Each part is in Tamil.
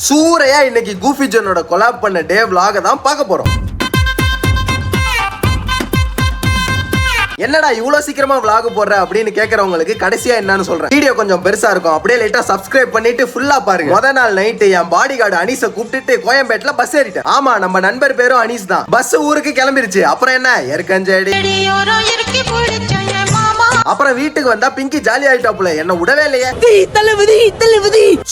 சூரையா இன்னைக்கு கூஃபி ஜோனோட கொலாப் பண்ண டே vlog தான் பார்க்க போறோம். என்னடா இவ்வளவு சீக்கிரமா vlog போடுற அப்படின்னு கேக்குறவங்களுக்கு கடைசியா என்னன்னு சொல்றேன். வீடியோ கொஞ்சம் பெருசா இருக்கும், அப்படியே லைட்டா சப்ஸ்கிரைப் பண்ணிட்டு ஃபுல்லா பாருங்க. முத நாள் நைட் என் பாடி கார்டு அனீஸை கூப்பிட்டுட்டு கோயம்பேட்ல பஸ் ஏறிட்டேன். ஆமா, நம்ம நண்பர் பேரும் அனீஸ் தான். பஸ் ஊருக்கு கிளம்பிருச்சு. அப்புறம் என்ன எருக்கஞ்சேடி. அப்புறம் வீட்டுக்கு வந்தா பிங்கி ஜாலி ஆயிட்டாப்ல, என்ன விடவே இல்லையே.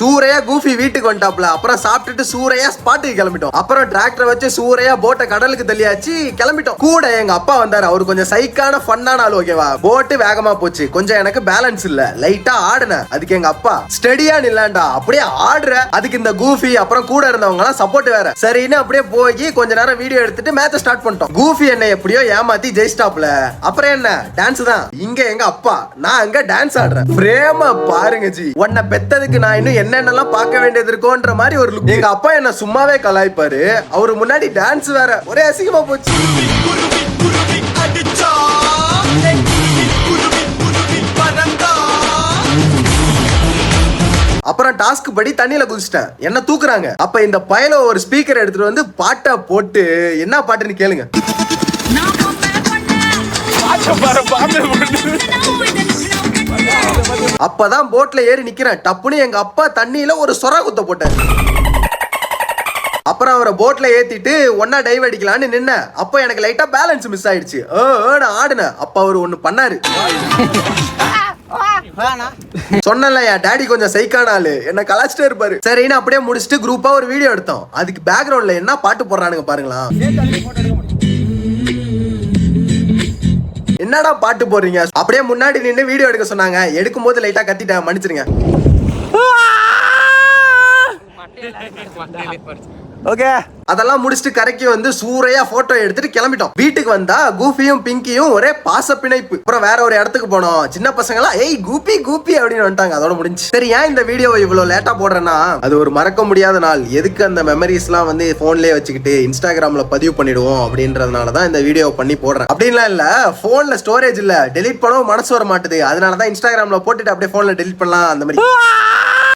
சூரையா கூஃபி வீட்டுக்கு வந்துட்டாப்ல. அப்புறம் சாப்பிட்டுட்டு சூரையா ஸ்பாட்டுக்கு கிளம்பிட்டோம். அப்புறம் டிராக்டர் வச்சு சூரையா போட்டை கடலுக்கு தள்ளியாச்சு கிளம்பிட்டோம். கூட எங்க அப்பா வந்தாரு. அவரு கொஞ்சம் சைக்கான ஃபன்னான ஆள். ஓகேவா, போட்டு வேகமா போச்சு. கொஞ்சம் எனக்கு பேலன்ஸ் இல்ல, லைட்டா ஆடுன. அதுக்கு எங்க அப்பா ஸ்டெடியா நில்லாண்டா, அப்படியே ஆடுற. அதுக்கு இந்த கூஃபி அப்புறம் கூட இருந்தவங்க எல்லாம் சப்போர்ட் வேற. சரின்னு அப்படியே போய் கொஞ்ச நேரம் வீடியோ எடுத்துட்டு மேட்ச் ஸ்டார்ட் பண்ணிட்டோம். கூஃபி என்ன எப்படியோ ஏமாத்தி ஜெயிச்சிட்டாப்ல. அப்புறம் என்ன டான்ஸ் தான். இங்க எங்க அப்பா, நான் அங்க டான்ஸ் ஆடுறேன். பிரேம பாருங்க ஜி, உன்னை பெத்ததுக்கு நான் இன்னும் என்னென்னலாம் பார்க்க வேண்டியது இருக்கும்ன்ற மாதிரி ஒரு லுக். எங்க அப்பா என்ன சும்மாவே கலாய்ப்பாரு, அவரு முன்னாடி டான்ஸ் வேற. ஒரே அசிங்கமா போச்சு. அப்புறம் டாஸ்க் படி தண்ணியில குதிச்சிட்டேன். என்ன தூக்குறாங்க. அப்ப இந்த பயல ஒரு ஸ்பீக்கர் எடுத்துட்டு வந்து பாட்டை போட்டு, என்ன பாட்டுன்னு கேளுங்க. அப்பதான் போட்ல ஏறி நிக்கிறேன். டப்புன்னு எங்க அப்பா தண்ணியில ஒரு சொரா குத்த போட்டாரு. அப்புறம் அவரை போட்ல ஏத்திட்டு ஒன்னா டைவ் அடிக்கலான்னு நின்ன. அப்ப எனக்கு லைட்டா பேலன்ஸ் மிஸ் ஆயிடுச்சு. ஆடுன. அப்ப அவரு ஒண்ணு பண்ணாரு. சொன்னல, என் டாடி கொஞ்சம் சைக்கான ஆளு, என்ன கலாச்சிட்டே இருப்பாரு. சரின்னு அப்படியே முடிச்சுட்டு குரூப்பா ஒரு வீடியோ எடுத்தோம். அதுக்கு பேக்ரவுண்ட்ல என்ன பாட்டு போடுறானுங்க பாருங்களா. என்னடா பாட்டு போடுறீங்க. அப்படியே முன்னாடி நின்று வீடியோ எடுக்க சொன்னாங்க. எடுக்கும் போது லைட்டா கத்திட்டேன், மன்னிச்சிருங்க. ஓகே, அதெல்லாம் முடிச்சுட்டு கரைக்கு வந்து சூறையா போட்டோ எடுத்துட்டு கிளம்பிட்டோம். வீட்டுக்கு வந்தா கூஃபியும் பிங்கியும் ஒரே பாச பிணைப்பு. அப்புறம் வேற ஒரு இடத்துக்கு போனோம். சின்ன பசங்க எல்லாம் ஏய் கூபி கூபி அப்படின்னு வந்துட்டாங்க. அதோட முடிஞ்சு. சரி, ஏன் இந்த வீடியோவை இவ்வளவு லேட்டா போடுறேன்னா, அது ஒரு மறக்க முடியாத நாள். எதுக்கு அந்த மெமரிஸ் எல்லாம் வந்து போன்லயே வச்சுக்கிட்டு இன்ஸ்டாகிராம்ல பதிவு பண்ணிடுவோம் அப்படின்றதுனாலதான் இந்த வீடியோ பண்ணி போடுறேன். அப்படின்லாம் இல்ல, போன்ல ஸ்டோரேஜ் இல்ல, டெலிட் பண்ணவும் மனசு வர மாட்டுது. அதனாலதான் இன்ஸ்டாகிராம்ல போட்டுட்டு அப்படியே போன்ல டெலிட் பண்ணலாம் அந்த மாதிரி.